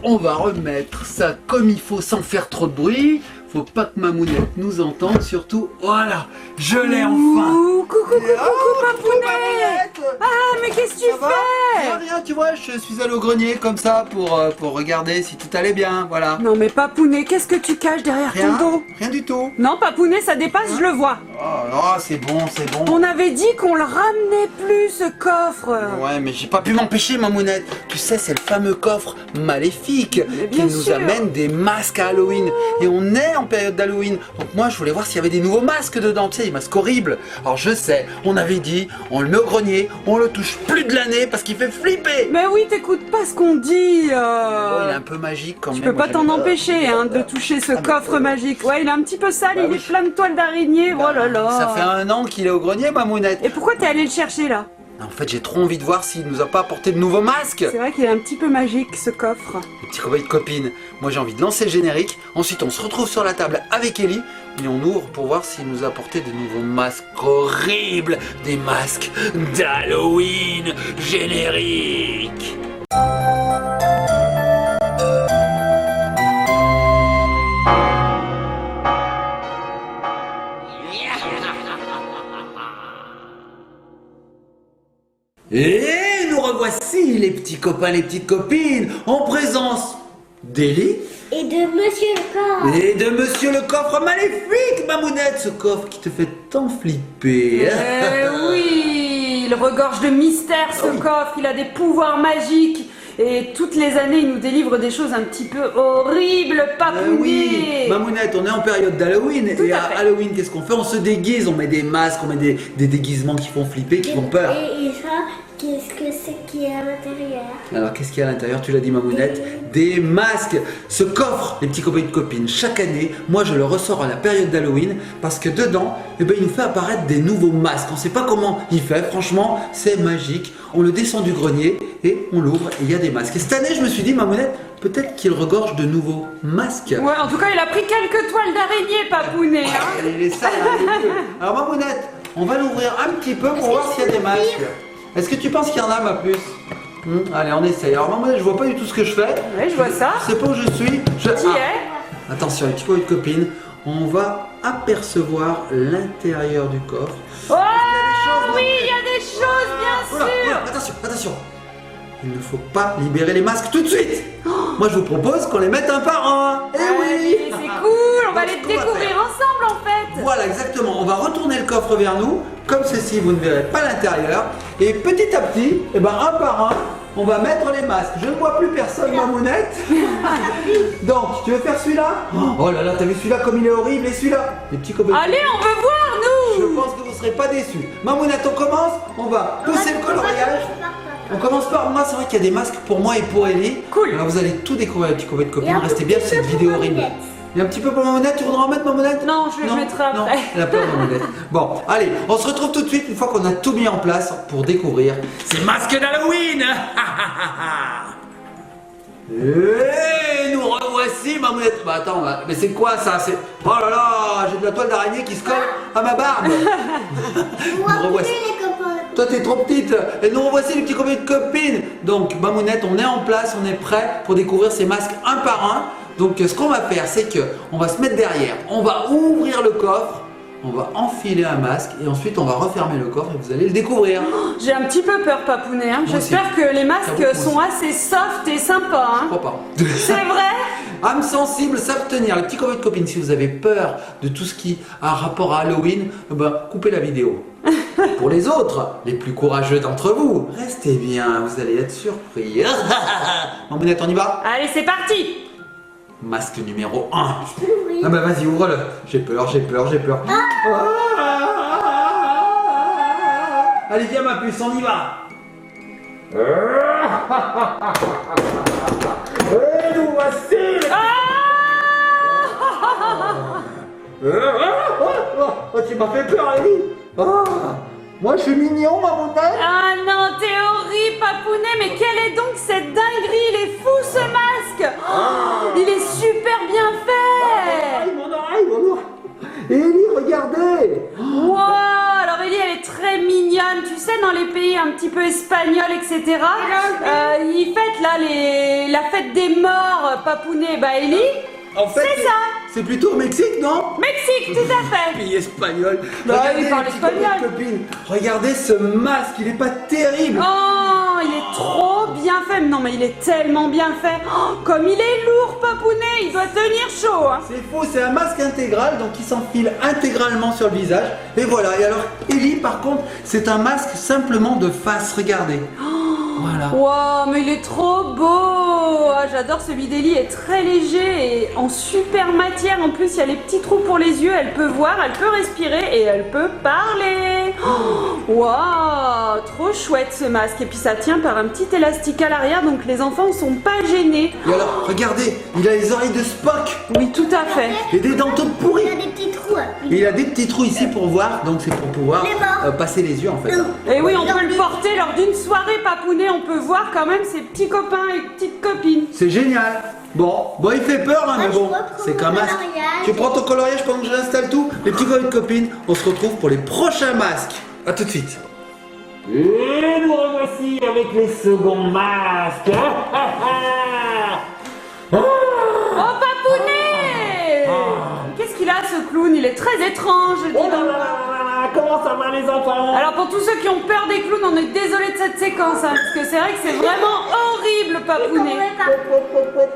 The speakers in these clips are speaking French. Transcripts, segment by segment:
on va remettre ça comme il faut sans faire trop de bruit. Faut pas que Mamounette nous entende, surtout. Voilà, je l'ai enfin. Coucou, Papounet. Ah, mais qu'est-ce que tu fais? Rien, tu vois, je suis allé au grenier comme ça pour regarder si tout allait bien, voilà. Non mais Papounet, qu'est-ce que tu caches derrière ton dos? Rien du tout. Non Papounet, ça dépasse, je le vois. Oh, c'est bon, c'est bon. On avait dit qu'on le ramenait plus, ce coffre. Ouais, mais j'ai pas pu m'empêcher, Mamounette. Tu sais, c'est le fameux coffre maléfique qui nous amène des masques à Halloween. Et on est en période d'Halloween. Donc moi, je voulais voir s'il y avait des nouveaux masques dedans. Tu sais, des masques horribles. Alors je sais, on avait dit, on le met au grenier, on le touche plus de l'année parce qu'il fait flipper. Mais oui, t'écoutes pas ce qu'on dit. Oh, il est un peu magique quand même. Tu peux pas t'en empêcher de toucher ce coffre magique. Ouais, il est un petit peu sale, il est plein de toiles d'araignée. Oh là là. Ça fait 1 an qu'il est au grenier, Mamounette. Et pourquoi t'es allé le chercher là? En fait, j'ai trop envie de voir s'il nous a pas apporté de nouveaux masques. C'est vrai qu'il est un petit peu magique, ce coffre. Les petits cobayes de copines. Moi, j'ai envie de lancer le générique. Ensuite, on se retrouve sur la table avec Ellie. Et on ouvre pour voir s'il nous a apporté des nouveaux masques horribles. Des masques d'Halloween générique. Et nous revoici les petits copains, les petites copines, en présence d'Ellie et de Monsieur le Coffre. Et de Monsieur le Coffre maléfique, Mamounette, ce coffre qui te fait tant flipper. Oui, il regorge de mystères, ce coffre, il a des pouvoirs magiques. Et toutes les années, il nous délivre des choses un petit peu horribles, Papounet. Oui, Mamounette, on est en période d'Halloween. Et à Halloween, qu'est-ce qu'on fait? On se déguise, on met des masques, on met des déguisements qui font flipper, qui font peur. Et ça, qu'est-ce que c'est qui est à l'intérieur? Alors, qu'est-ce qu'il y a à l'intérieur? Tu l'as dit, Mamounette. Des masques. Ce coffre, les petits copains de copines, chaque année, moi, je le ressors à la période d'Halloween parce que dedans, eh ben, il nous fait apparaître des nouveaux masques. On ne sait pas comment il fait. Franchement, c'est magique. On le descend du grenier et on l'ouvre et il y a des masques. Et cette année, je me suis dit, Mamounette, peut-être qu'il regorge de nouveaux masques. Ouais, en tout cas, il a pris quelques toiles d'araignée, Papounet. Hein. Il est sale, hein, alors, Mamounette, on va l'ouvrir un petit peu pour voir s'il y a des masques. Est-ce que tu penses qu'il y en a, ma puce? Allez, on essaye. Alors, Mamounette, je vois pas du tout ce que je fais. Ouais, je vois ça. Je sais pas où je suis. Qui est? Attention, les petits pots de copines, on va apercevoir l'intérieur du coffre. Oh, oui, il y a des choses, bien sûr. Attention, attention. Il ne faut pas libérer les masques tout de suite. Moi, je vous propose qu'on les mette un par un. Eh oui. C'est cool, on va les découvrir ensemble, en fait. Voilà, exactement. On va retourner le coffre vers nous. Comme ceci, vous ne verrez pas l'intérieur. Et petit à petit, eh ben, un par un, on va mettre les masques. Je ne vois plus personne, Mamounette. Donc, tu veux faire celui-là? Oh là là, t'as vu celui-là comme il est horrible et celui-là? Les petits copains. Allez, on veut voir, nous. Je pense que vous ne serez pas déçus. Mamounette, on commence. On va pousser le coloriage. On commence par moi. C'est vrai qu'il y a des masques pour moi et pour Ellie. Cool. Alors, vous allez tout découvrir, les petits copains de copines. Restez bien, c'est une vidéo horrible. Il y a un petit peu pour Mamounette, tu voudrais en mettre, Mamounette? Non, je le mettrai après. Non, elle a peur, Mamounette. Bon, allez, on se retrouve tout de suite une fois qu'on a tout mis en place pour découvrir ces masques d'Halloween. Et nous revoici, Mamounette. Bah attends, mais c'est quoi ça? Oh là là, j'ai de la toile d'araignée qui se colle à ma barbe. Nous revoici. Toi t'es trop petite. Et nous revoici les petits copains de copines. Donc Mamounette, on est en place, on est prêt pour découvrir ces masques un par un. Donc ce qu'on va faire, c'est que on va se mettre derrière, on va ouvrir le coffre, on va enfiler un masque et ensuite on va refermer le coffre et vous allez le découvrir. J'ai un petit peu peur, Papounet. Hein. J'espère que les masques sont assez soft et sympas. Hein. Je crois pas. C'est vrai? Âmes sensibles savent tenir. Les petits copains de copines, si vous avez peur de tout ce qui a rapport à Halloween, ben, coupez la vidéo. Pour les autres, les plus courageux d'entre vous, restez bien, vous allez être surpris. Mamounette, on y va? Allez, c'est parti. Masque numéro 1. Ah bah vas-y, ouvre-le. J'ai peur, j'ai peur, j'ai peur. Allez, viens ma puce, on y va. Et nous voici. Oh, tu m'as fait peur, Ellie. Moi, je suis mignon, Mamounette. Ah non, t'es horrible, Papounet. Mais quelle est donc cette dinguerie? Il est fou, ce masque. Il est super bien fait. Mon oreille. Ellie, regardez. Wow, alors Ellie, elle est très mignonne. Tu sais, dans les pays un petit peu espagnols, espagnols, etc. Ils fêtent là la fête des morts, Papounet, bah Ellie. En fait, C'est ça. c'est plutôt au Mexique, non? Mexique, tout à fait. Pays espagnol. Bah, Regardez il parle les petits espagnol. copains et copines. Regardez ce masque, il est pas terrible. Oh, il est trop bien fait. Non, mais il est tellement bien fait. Oh, comme il est lourd, Papounet, il doit tenir chaud. Hein. C'est faux, c'est un masque intégral, donc il s'enfile intégralement sur le visage. Et voilà, et alors Ellie, par contre, c'est un masque simplement de face, regardez. Voilà. Wow, mais il est trop beau. Ah, j'adore celui d'Ellie, il est très léger et en super matière. En plus, il y a les petits trous pour les yeux, elle peut voir, elle peut respirer et elle peut parler. Wow, trop chouette ce masque. Et puis ça tient par un petit élastique à l'arrière, donc les enfants ne sont pas gênés. Et alors, regardez, il a les oreilles de Spock Oui, tout à fait. et des dents toutes Il pourries. y a des petits trous. Et il a des petits trous ici pour voir, donc c'est pour pouvoir Les morts. passer les yeux en fait. Et oui, on peut le porter lors d'une soirée, Papounet. On peut voir quand même ses petits copains et petites copines. C'est génial. Bon, il fait peur, hein, mais je bon, prends c'est mon qu'un masque. coloriage. Tu prends ton coloriage pendant que je l'installe tout. Les petits copains et copines, on se retrouve pour les prochains masques. À tout de suite. Et nous revoici avec les seconds masques. Oh, Papounet! Qu'est-ce qu'il a, ce clown? Il est très étrange, dis Oh là donc. là là là là, comment ça va les enfants? Alors pour tous ceux qui ont peur des clowns, on est désolé de cette séquence, hein, parce que c'est vrai que c'est vraiment horrible, Papounet.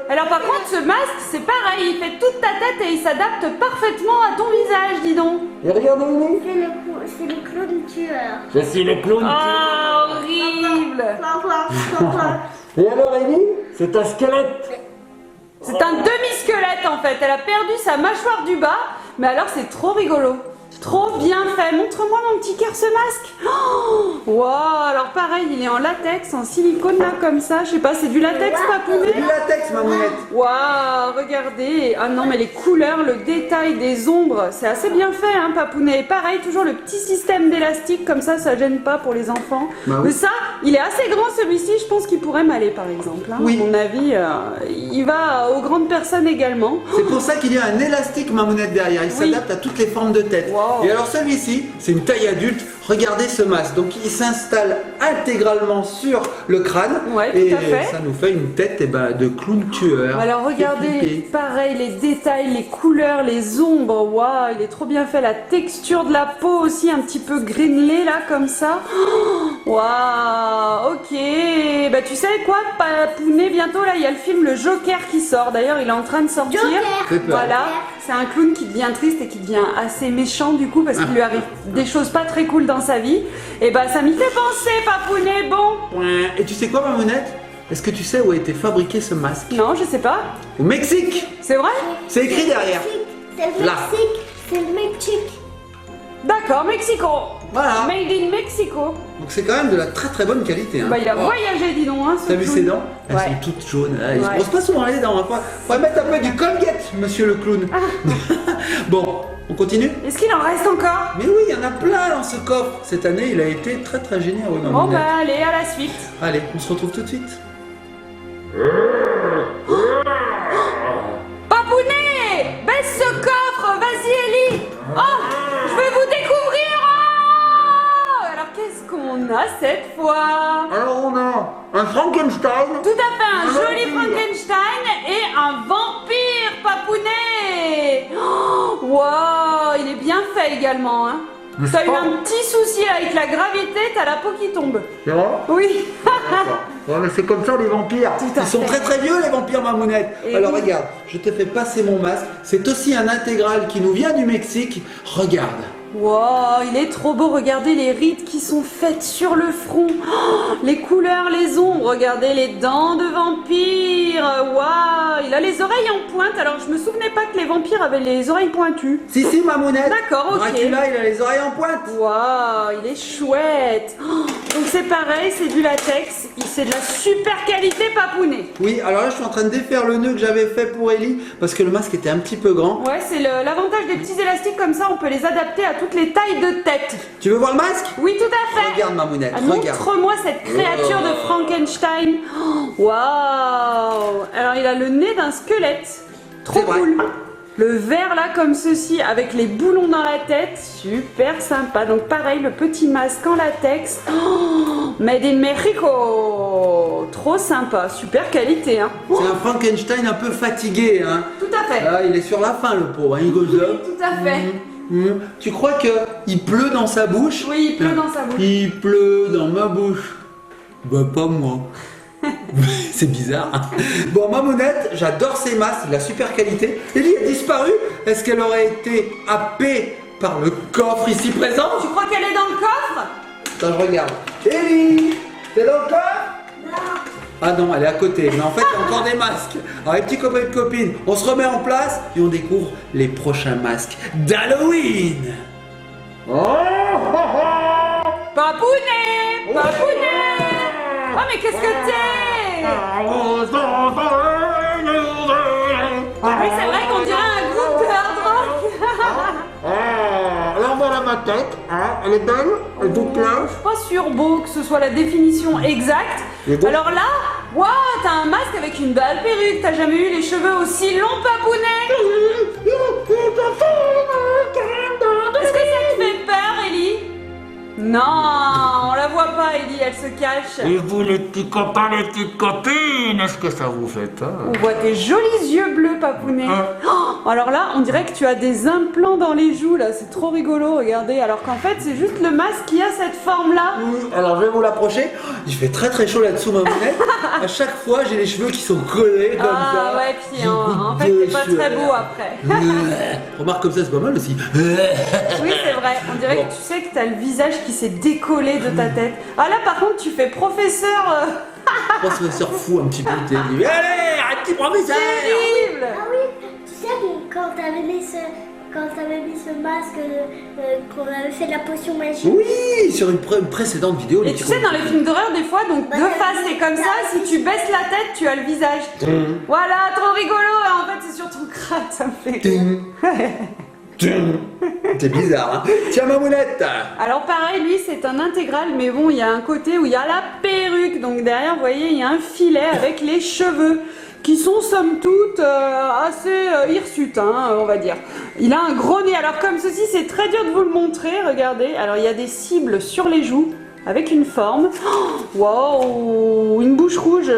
Alors par contre, ce masque, c'est pareil, il fait toute ta tête et il s'adapte parfaitement à ton visage, dis donc. Et regardez Ellie. C'est le clown tueur. Je suis le clown. Ah, horrible! Et alors Ellie, c'est un squelette. C'est un demi-squelette en fait, elle a perdu sa mâchoire du bas, mais alors c'est trop rigolo. Trop bien fait, montre-moi mon petit cœur ce masque. Oh, wow, alors pareil, il est en latex, en silicone là comme ça, je sais pas, c'est du latex, Papounet? Du latex, ma mounette. Waouh, regardez. Ah non, mais les couleurs, le détail des ombres, c'est assez bien fait, hein, Papounet. Pareil, toujours le petit système d'élastique, comme ça gêne pas pour les enfants. Bah oui. Mais ça, il est assez grand celui-ci, je pense qu'il pourrait m'aller, par exemple. Hein. Oui. À mon avis, il va aux grandes personnes également. C'est pour ça qu'il y a un élastique, ma mounette, derrière. Il Oui. s'adapte à toutes les formes de tête. Wow. Et alors celui-ci, c'est une taille adulte. Regardez ce masque. Donc il s'installe intégralement sur le crâne. Ouais, tout et à fait. ça nous fait une tête de clown tueur. Alors Fait regardez, flipper. pareil, les détails, les couleurs, les ombres, waouh, il est trop bien fait, la texture de la peau aussi un petit peu grenelée là comme ça. Waouh, ok, bah tu sais quoi, Papounet, bientôt là il y a le film Le Joker qui sort, d'ailleurs il est en train de sortir. Joker. Fait peur. Voilà, c'est un clown qui devient triste et qui devient assez méchant du coup parce qu'il lui arrive des choses pas très cool dans sa vie. Et bah ça m'y fait penser, Papounet, bon. Et tu sais quoi, ma mounette? Est-ce que tu sais où a été fabriqué ce masque? Non, je sais pas, Au Mexique. c'est vrai? C'est écrit derrière. C'est le Là. Mexique. C'est le Mexique. D'accord, Mexico. Voilà. Made in Mexico. Donc c'est quand même de la très très bonne qualité. Hein. Bah il a Oh. voyagé, dis donc, hein, ce T'as vu clown. ses dents? Elles Ouais. sont toutes jaunes. Ah, il se Ouais. brosse pas souvent les dents. On va mettre un peu du Colgate, monsieur le clown. Bon, on continue? Est-ce qu'il en reste encore? Mais oui, il y en a plein dans ce coffre. Cette année, il a été très très généreux. ma Bon mounette. bah allez, à la suite. Allez, on se retrouve tout de suite. Papounet, baisse ce coffre, vas-y Ellie. Oh, je vais vous découvrir. Oh, alors qu'est-ce qu'on a cette fois? Alors on a un Frankenstein. Tout à fait, un Un joli vampire. Frankenstein et un vampire, Papounet. Oh, wow, il est bien fait également, hein. N'est-ce T'as eu pas? un petit souci avec la gravité, t'as la peau qui tombe. C'est vrai? Oui. Ouais, mais c'est comme ça les vampires. Tout à Ils sont fait. très très vieux les vampires, ma mounette. Et Alors oui. regarde, je te fais passer mon masque. C'est aussi un intégral qui nous vient du Mexique. Regarde. Wow, il est trop beau, regardez les rides qui sont faites sur le front, oh, les couleurs, les ombres, regardez les dents de vampire, wow, il a les oreilles en pointe, alors je me souvenais pas que les vampires avaient les oreilles pointues. Si, ma mounette. D'accord, ok. Dracula, il a les oreilles en pointe. Wow, il est chouette. Oh, donc c'est pareil, c'est du latex, c'est de la super qualité, Papounet. Oui, alors là, je suis en train de défaire le nœud que j'avais fait pour Ellie parce que le masque était un petit peu grand. Ouais, c'est l'avantage des petits élastiques comme ça, on peut les adapter à toutes les tailles de tête. Tu veux voir le masque? Oui, tout à fait. Regarde, ma mounette, Ah, regarde. montre-moi cette créature de Frankenstein. Oh, waouh. Alors il a le nez d'un squelette. Trop C'est vrai. cool. Le vert là comme ceci avec les boulons dans la tête, super sympa. Donc pareil, le petit masque en latex, oh, made in Mexico, trop sympa, super qualité hein. C'est un Frankenstein un peu fatigué hein. Tout à fait. Ah, il est sur la fin le pauvre, hein, il gosse là. Tout à fait. Tu crois que il pleut dans sa bouche? Oui, il pleut dans sa bouche. Il pleut dans ma bouche. Bah pas moi. C'est bizarre. Hein. Bon, Mamounette, j'adore ces masques, de la super qualité. Ellie a disparu. Est-ce qu'elle aurait été happée par le coffre ici présent? Tu crois qu'elle est dans le coffre? Attends, je regarde. Ellie, t'es dans le coffre? Non. Ah non, elle est à côté. Mais en fait, il y a encore des masques. Alors, les petits copains et copines, on se remet en place et on découvre les prochains masques d'Halloween. Papounet! Papounet! Oh mais qu'est-ce que t'es? Oui c'est vrai qu'on dirait un groupe de hard rock. Alors voilà ma tête, hein, elle est belle, elle vous plaît. Je suis pas sûre beau que ce soit la définition exacte. Alors là, waouh, t'as un masque avec une belle perruque. T'as jamais eu les cheveux aussi longs, Papounet? Est-ce que ça te fait peur, Ellie? Non, on la voit pas, Ellie, elle se cache. Et vous les petits copains, les petites copines, est-ce que ça vous fait peur? On voit tes jolis yeux bleus, Papounet. Oh, alors là, on dirait que tu as des implants dans les joues, là. C'est trop rigolo, regardez. Alors qu'en fait, c'est juste le masque qui a cette forme-là. Alors je vais vous l'approcher. Il fait très très chaud là-dessous, Mamounette. À chaque fois, j'ai les cheveux qui sont collés comme ça. Ah ouais, puis J'ai en fait, goûté c'est pas sueur. très beau après. Remarque comme ça, c'est pas mal aussi. Oui, c'est vrai. On dirait que tu sais que t'as le visage qui s'est décollé de ta tête. Ah là, par contre, tu fais professeur. Professeur fou un petit peu. T'es dit, allez, un petit professeur. Terrible. Ah oui, tu sais que quand t'avais mis ce masque, qu'on avait fait de la potion magique. Oui, sur une précédente vidéo. Et tu sais, dans les films d'horreur, des fois, donc de face, c'est comme ça. Si tu baisses la tête, tu as le visage. Voilà, trop rigolo. En fait, c'est sur ton crâne, ça me fait rire. C'est bizarre, hein. Tiens, Mamounette. Alors pareil, lui c'est un intégral, mais bon, il y a un côté où il y a la perruque. Donc derrière, vous voyez, il y a un filet avec les cheveux qui sont somme toute assez hirsutes, hein, on va dire. Il a un gros nez. Alors comme ceci, c'est très dur de vous le montrer, regardez. Alors il y a des cibles sur les joues avec une forme. Waouh, une bouche rouge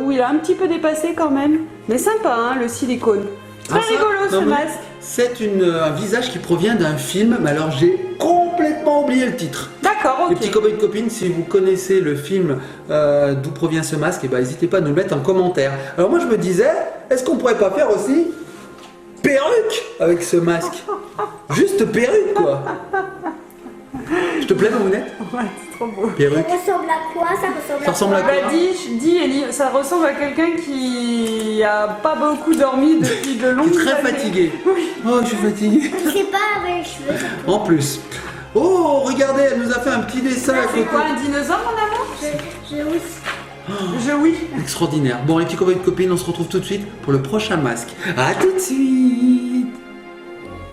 où il a un petit peu dépassé quand même. Mais sympa, hein, le silicone. Très rigolo ce masque. C'est un visage qui provient d'un film, mais alors j'ai complètement oublié le titre. D'accord, ok. Les petits copains et copines, si vous connaissez le film d'où provient ce masque, n'hésitez pas à nous le mettre en commentaire. Alors moi je me disais, est-ce qu'on pourrait pas faire aussi perruque avec ce masque? Juste perruque quoi. Je te plais, Mamounette? Ouais, c'est trop beau. Perruque. Ça ressemble à quoi? Ça ressemble à quoi? Bah dis Ellie, ça ressemble à quelqu'un qui a pas beaucoup dormi depuis de longues Qui est très années. fatigué. Oh, je suis fatigué. C'est pas avec les cheveux. En plus. Oh, regardez, elle nous a fait un petit dessin à C'est côté. quoi, un dinosaure mon amour? Je oui. Extraordinaire. Bon, les petits copains et copines, on se retrouve tout de suite pour le prochain masque. À tout de suite.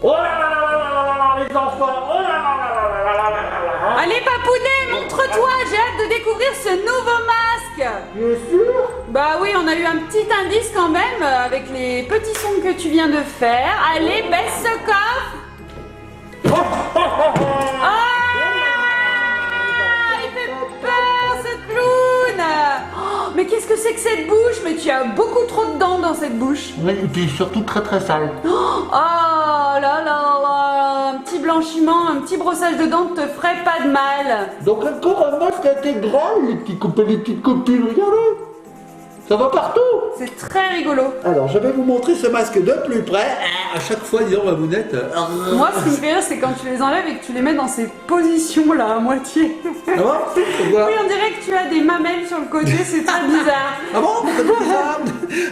Oh là là là là là là, les enfants! Oh là là là là là là là là! Allez Papounet, montre-toi, j'ai hâte de découvrir ce nouveau masque. Bien sûr! Bah oui, on a eu un petit indice quand même avec les petits sons que tu viens de faire. Allez, baisse ce coffre. Ah, il fait peur ce clown. Oh, mais qu'est-ce que c'est que cette bouche? Mais tu as beaucoup trop de dents dans cette bouche. Oui, et puis surtout très très sale. Oh là là là, un petit blanchiment, un petit brossage de dents ne te ferait pas de mal. Donc encore un masque intégral, les petits copains, les petites copines, regardez. Ça va partout. C'est très rigolo. Alors, je vais vous montrer ce masque de plus près. À chaque fois, disons, Mamounette. Moi, ce qui me fait rire, c'est quand tu les enlèves et que tu les mets dans ces positions-là, à moitié. Ah bon? Pourquoi? Oui, on dirait que tu as des mamelles sur le côté, c'est très bizarre. Ah bon? Pourquoi tu dis ça?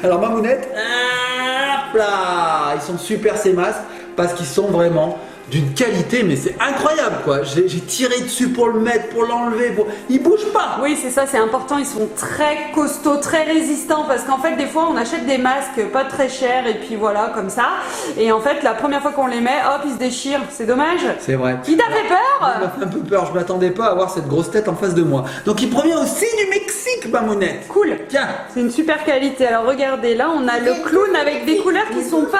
Alors, Mamounette, hop là. Ils sont super ces masques parce qu'ils sont vraiment d'une qualité, mais c'est incroyable quoi. J'ai tiré dessus pour le mettre, pour l'enlever, il bouge pas. Oui, c'est ça, c'est important. Ils sont très costauds, très résistants parce qu'en fait, des fois, on achète des masques pas très chers et puis voilà, comme ça. Et en fait, la première fois qu'on les met, hop, ils se déchirent. C'est dommage. C'est vrai. Qui t'a fait Il peur? m'a fait un peu peur, je m'attendais pas à avoir cette grosse tête en face de moi. Donc il provient aussi du Mexique, Mamounette. Cool. Tiens. C'est une super qualité. Alors regardez, là, on a le clown avec des couleurs qui sont pas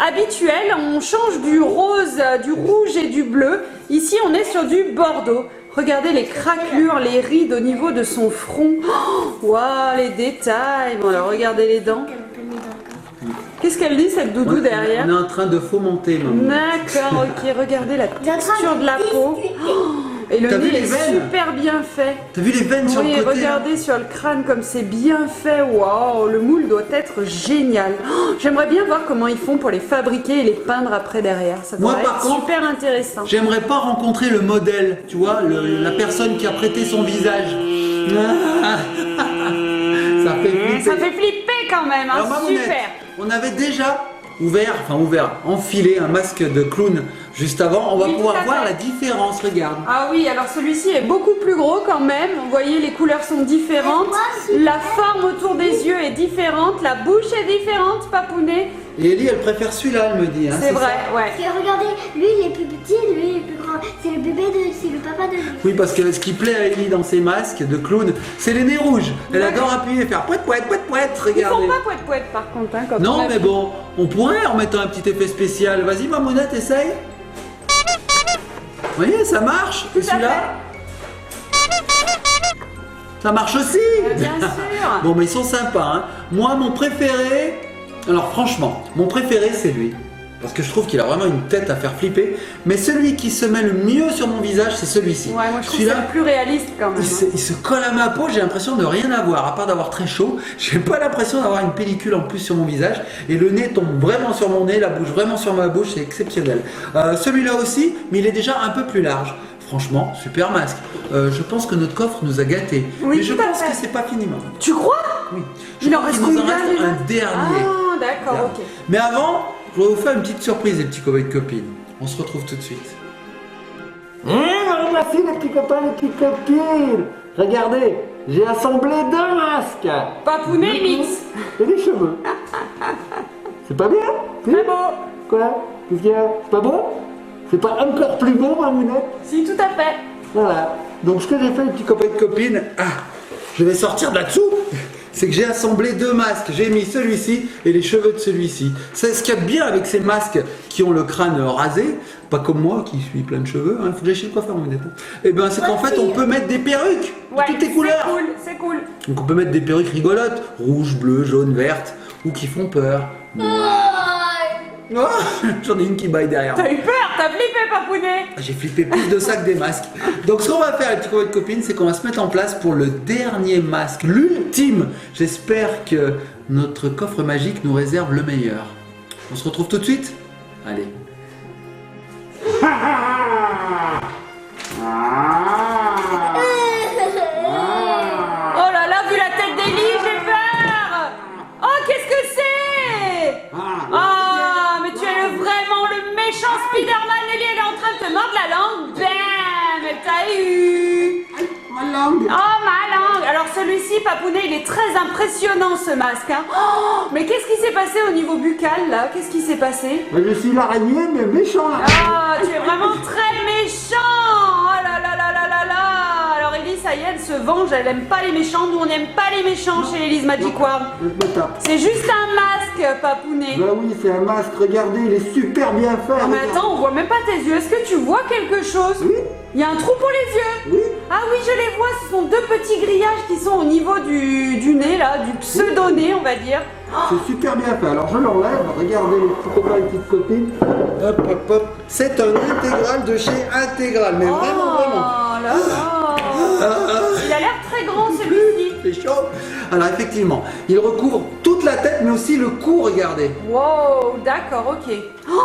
habituel. On change du rose, du rouge et du bleu. Ici, on est sur du bordeaux. Regardez les craquelures, les rides au niveau de son front. Waouh, les détails. Bon, alors regardez les dents. Qu'est-ce qu'elle dit, cette doudou derrière? On est en train de fomenter, maman. D'accord, ok. Regardez la texture de la peau. Et le nez est super bien fait. T'as vu les veines sur le côté? Oui, regardez sur le crâne comme c'est bien fait. Waouh, le moule doit être génial. J'aimerais bien voir comment ils font pour les fabriquer et les peindre après derrière. Ça doit être super intéressant. J'aimerais pas rencontrer le modèle, tu vois, la personne qui a prêté son visage. Ça fait flipper. Ça fait flipper quand même, hein. Alors, Super. On avait déjà enfilé un masque de clown juste avant. On va pouvoir voir la différence, regarde. Ah oui, alors celui-ci est beaucoup plus gros quand même. Vous voyez, les couleurs sont différentes. La forme autour des yeux est différente. La bouche est différente, Papounet. Et Ellie, elle préfère celui-là, elle me dit. Hein, c'est vrai, ça ouais. Et regardez, lui il est plus petit, lui il est plus grand. C'est le bébé c'est le papa de lui. Oui, parce que ce qui plaît à Ellie dans ses masques de clown, c'est les nez rouges. Elle adore appuyer et faire pouet, pouet, pouet, pouet. Regardez. Ils font pas pouet, pouet par contre. Hein, comme non, mais bon, on pourrait en mettant un petit effet spécial. Vas-y, Mamounette, essaye. Vous voyez, ça marche. Et celui-là, ça marche aussi. Bien sûr. Bon, mais ils sont sympas. Hein. Moi, mon préféré, alors franchement, mon préféré, c'est lui. Parce que je trouve qu'il a vraiment une tête à faire flipper. Mais celui qui se met le mieux sur mon visage, c'est celui-ci. Ouais, moi je trouve que c'est le plus réaliste quand même. Il se colle à ma peau, j'ai l'impression de rien avoir, à part d'avoir très chaud. J'ai pas l'impression d'avoir une pellicule en plus sur mon visage. Et le nez tombe vraiment sur mon nez, la bouche vraiment sur ma bouche, c'est exceptionnel. Celui-là aussi, mais il est déjà un peu plus large. Franchement, super masque. Je pense que notre coffre nous a gâtés. Oui, mais je pense que c'est pas fini, maman. Tu crois? Oui. Il en reste nous en reste combien, un dernier. Ah, d'accord, ok. Mais avant, je vais vous faire une petite surprise, les petits copains et copines. On se retrouve tout de suite. Voici les petits copains, les petites copines. Regardez, j'ai assemblé 2 masques. Papounet mix. Et les cheveux. C'est pas bien? Très beau. Quoi? Qu'est-ce qu'il y a? C'est pas bon? C'est pas encore plus beau, Mamounette? Si, tout à fait. Voilà. Donc ce que j'ai fait, les petits copains et copines, je vais sortir de là-dessous. C'est que j'ai assemblé 2 masques. J'ai mis celui-ci et les cheveux de celui-ci. C'est ce qu'il y a de bien avec ces masques qui ont le crâne rasé, pas comme moi qui suis plein de cheveux. Faut que j'aille chez le coiffeur, mon dépôt. Et ben c'est qu'en fait on peut mettre des perruques de toutes les couleurs. C'est cool. Donc on peut mettre des perruques rigolotes, rouge, bleu, jaune, verte, ou qui font peur. Oh, j'en ai une qui baille derrière. T'as eu peur, t'as flippé, Papounet. J'ai flippé plus de ça que des masques. Donc ce qu'on va faire, les petits copains et copines, c'est qu'on va se mettre en place pour le dernier masque, l'ultime. J'espère que notre coffre magique nous réserve le meilleur. On se retrouve tout de suite? Allez. Oh là là, vu la tête d'Ellie, j'ai peur. Oh, qu'est-ce que c'est? Ah, mais tu es vraiment le méchant Spider-Man. Ellie, elle est en train de te mordre la langue. Bam, t'as eu. Ma langue. Oh, ma langue. Alors celui-ci, Papounet, il est très impressionnant, ce masque. Hein. Oh, mais qu'est-ce qui s'est passé au niveau buccal, là? Qu'est-ce qui s'est passé? Je suis l'araignée, mais méchant là. Ah, tu es vraiment très méchant. Oh là là là là là là. Alors Ellie, ça y est, elle se venge, elle aime pas les méchants. Nous, on n'aime pas les méchants chez Elise Magic World. C'est juste un masque, Papounet. Bah oui, c'est un masque, regardez, il est super bien fait. Non mais attends, on voit même pas tes yeux. Est-ce que tu vois quelque chose? Oui. Il y a un trou pour les yeux. Oui. Ah oui, je les vois. Ce sont 2 petits grillages qui sont au niveau du nez, là, du pseudo-nez, on va dire. C'est super bien fait. Alors je l'enlève, regardez les petits copains et les petites copines. Hop, hop, hop. C'est un intégral de chez Intégral, mais vraiment, vraiment. Oh là là. Il a l'air très grand, celui-ci. C'est chaud. Alors effectivement, il recouvre toute la tête, mais aussi le cou, regardez. Wow, d'accord, ok.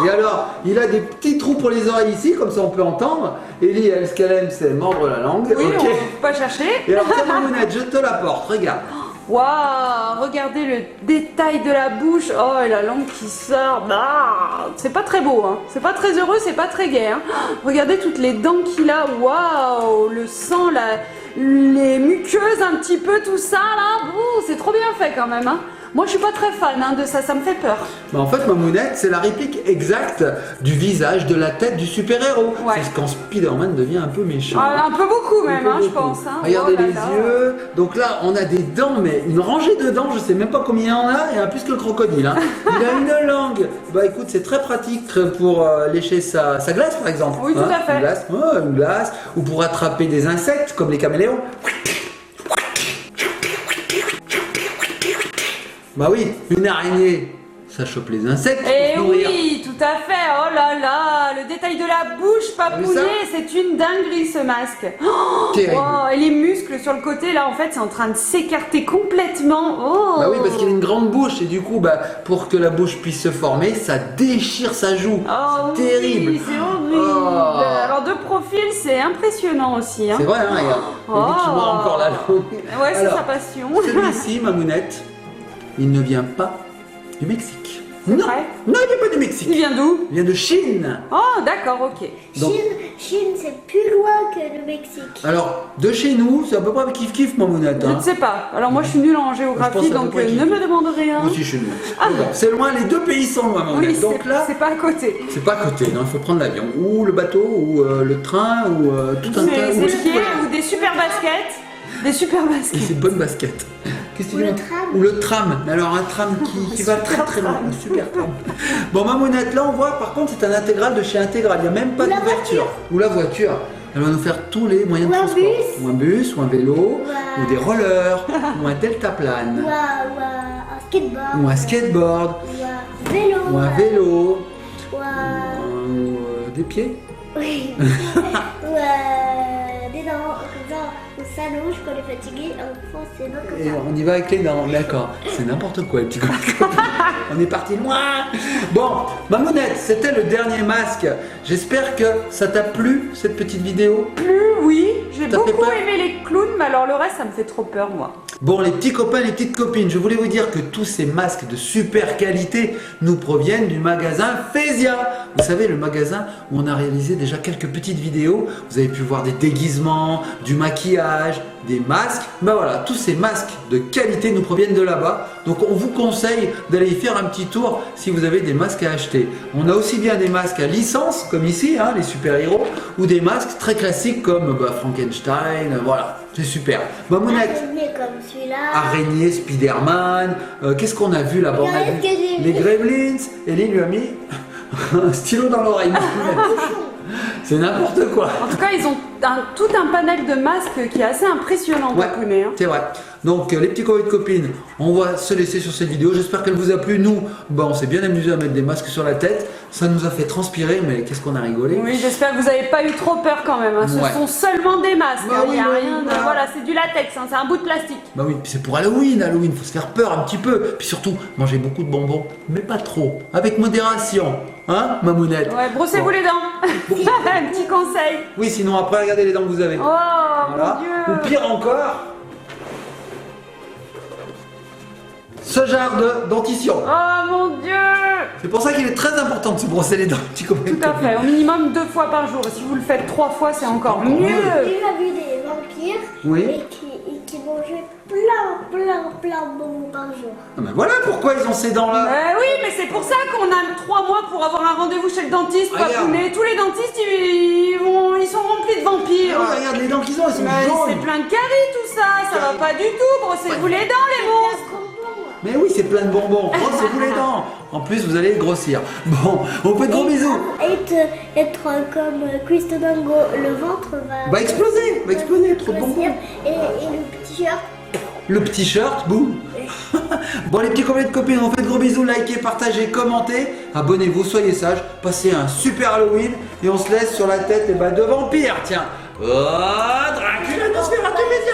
Et alors, il a des petits trous pour les oreilles ici, comme ça on peut entendre. Ellie, elle, ce qu'elle aime, c'est mordre la langue. Oui, Ok. on ne peut pas chercher. Et alors, tiens, Mamounette, je te l'apporte, regarde. Waouh, regardez le détail de la bouche. Oh, et la langue qui sort. Ah, c'est pas très beau, hein. C'est pas très heureux, c'est pas très gai. Hein. Regardez toutes les dents qu'il a. Waouh, le sang, les muqueuses, un petit peu, tout ça là. Ouh, c'est trop bien fait quand même. Hein. Moi, je suis pas très fan hein, de ça, ça me fait peur. Bah, en fait, Mamounette, c'est la réplique exacte du visage, de la tête du super-héros. Ouais. C'est quand Spider-Man devient un peu méchant. Un peu beaucoup Un même, peu hein, je beaucoup. pense. Hein. Regardez Oh là les là. yeux. Donc là, on a des dents, mais une rangée de dents, je sais même pas combien il y en a, il y en a plus que le crocodile. Hein. Il a une langue. Bah écoute, c'est très pratique pour lécher sa glace, par exemple. Oui, tout à fait. Une glace. Ou pour attraper des insectes, comme les caméléons. Bah oui, une araignée, ça chope les insectes. Eh pour se nourrir. oui, tout à fait. Oh là là, le détail de la bouche, vu ça papounet, c'est une dinguerie ce masque. Oh, Terrible. wow, et les muscles sur le côté, là, en fait, c'est en train de s'écarter complètement. Oh. Bah oui, parce qu'il a une grande bouche et du coup, bah, pour que la bouche puisse se former, ça déchire sa joue. Oh, c'est oui, terrible. c'est horrible. Oh. Alors de profil, c'est impressionnant aussi. Hein. C'est vrai, hein, regarde. Oh. Lui qui mord encore la langue. Ouais, c'est Alors, sa passion. Celui-ci, Mamounette, il ne vient pas du Mexique. Non, vrai non, il vient pas du Il Mexique. vient d'où? Il vient de Chine. Oh, d'accord, ok. Donc- Chine, c'est plus loin que le Mexique. Alors, de chez nous, c'est à peu près kiff-kiff, Mamounette. Je Hein. ne sais pas. Alors moi, je suis nulle en Je pense géographie, à peu donc près ne me demande rien. Moi aussi, je suis nul. Bon, c'est loin, les deux pays sont loin, Mamounette. Oui, Donc là, c'est pas à côté. c'est pas à côté, non, il faut prendre l'avion, ou le bateau, ou le train, ou tout un tas. C'est ou le tout pied ça. ou des super baskets. Des super Et baskets. c'est bonne basket. Qu'est-ce que Ou tu le dis tram. Ou le tram. Mais alors un tram qui va très très loin. Un super tram. Bon, Mamounette, là on voit par contre c'est un intégral de chez Intégral. Il n'y a même pas Ou la d'ouverture. Ou la voiture. Elle va nous faire tous les moyens Ou de un transport. bus. Ou un bus, ou un vélo, Ouais. ou des rollers, ou un deltaplane, Ou un skateboard. ou un skateboard, Ou un vélo. ou un vélo, Ou un... ou des pieds. Oui. Ou des dents, comme ça, on s'allonge quand on est fatigué, on fonce ses dents comme Et ça. on y va avec les dents, d'accord. C'est n'importe quoi, les petits copains. On est parti loin. Bon, Mamounette, c'était le dernier masque. J'espère que ça t'a plu, cette petite vidéo. Oui, j'ai Ça fait beaucoup peur aimé les clowns, mais alors le reste, ça me fait trop peur, moi. Bon, les petits copains, les petites copines, je voulais vous dire que tous ces masques de super qualité nous proviennent du magasin Fezia. Vous savez, le magasin où on a réalisé déjà quelques petites vidéos. Vous avez pu voir des déguisements, du maquillage, des masques. Ben voilà, tous ces masques de qualité nous proviennent de là-bas. Donc on vous conseille d'aller y faire un petit tour si vous avez des masques à acheter. On a aussi bien des masques à licence, comme ici, hein, les super-héros, ou des masques très classiques comme Frankenstein, voilà, c'est super. Mamounette, Araignée comme celui-là. araignée, Spider-Man, qu'est-ce qu'on a vu là-bas? On a Regardez vu ce que j'ai les vu. Gremlins, Ellie lui a mis un stylo dans l'oreille. C'est n'importe quoi. En tout cas, ils ont tout un panel de masques qui est assez impressionnant, Ouais, Papounet, hein. c'est vrai. Donc les petits copains et copines, on va se laisser sur cette vidéo. J'espère qu'elle vous a plu. Nous, on s'est bien amusé à mettre des masques sur la tête. Ça nous a fait transpirer, mais qu'est-ce qu'on a rigolé. Oui, j'espère que vous n'avez pas eu trop peur quand même. Hein. Ce Ouais. sont seulement des masques. Bah hein. Il oui, y a bah rien oui, de... voilà. Voilà, c'est du latex, hein. C'est un bout de plastique. Bah oui, puis c'est pour Halloween. Halloween, faut se faire peur un petit peu. Puis surtout, manger beaucoup de bonbons, mais pas trop. Avec modération. Hein, Mamounette? Ouais, brossez-vous Bon. les dents. Un petit conseil. Oui, sinon après, regardez les dents que vous avez. Oh, Voilà. mon Ou Dieu. pire encore, ce genre de dentition. Oh, mon Dieu. C'est pour ça qu'il est très important de se brosser les dents, petit copain. Tout à fait, au minimum 2 fois par jour. Et si vous le faites 3 fois, c'est encore encore mieux. mieux. J'ai déjà vu des vampires Oui. et qui mangeaient plein de bonbons par jour. Ah ben voilà pourquoi ils ont ces dents-là. Oui, mais c'est pour ça qu'on a 3 mois pour avoir un rendez-vous chez le dentiste, Regarde. Papounet. Tous les dentistes, ils sont remplis de vampires. Ah, regarde les dents qu'ils ont, ils sont Mais c'est jaunes. plein de caries tout ça, ça va pas du tout, brossez-vous les dents les monstres. Mais oui, c'est plein de bonbons. Brossez-vous les dents. En plus, vous allez grossir. Bon, on vous fait de gros bisous. Être comme Christo Dango, le ventre Va exploser, trop de bonbons. grossir et le petit shirt. Le petit shirt, boum. Bon, les petits copains de copines, on fait de gros bisous. Likez, partagez, commentez. Abonnez-vous, soyez sages. Passez un super Halloween. Et on se laisse sur la tête de vampires. Tiens. Oh, Dracula, non, se fait plaisir.